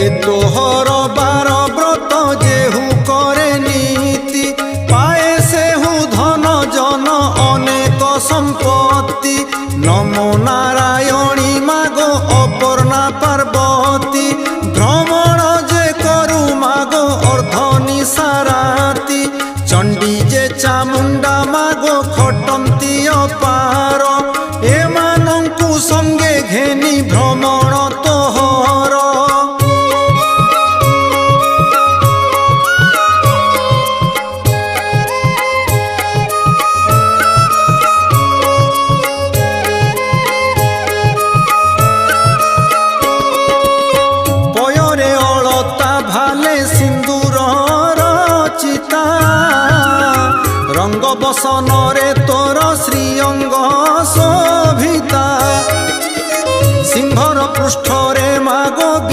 ए तोहर बार व्रत जेहू करे नीति पाए सेहू धन जन अनेक संपत्ति नमो नारायणी मागो अपर्णा पार्वती भ्रमण जे करु मागो अर्धनी साराती चंडी जे चामुंडा मागो खटंती अपार एमानंकु संगे घेनी भ्रमण तोहर पयरे अलता भाले सिंदूर रचिता रंग बसन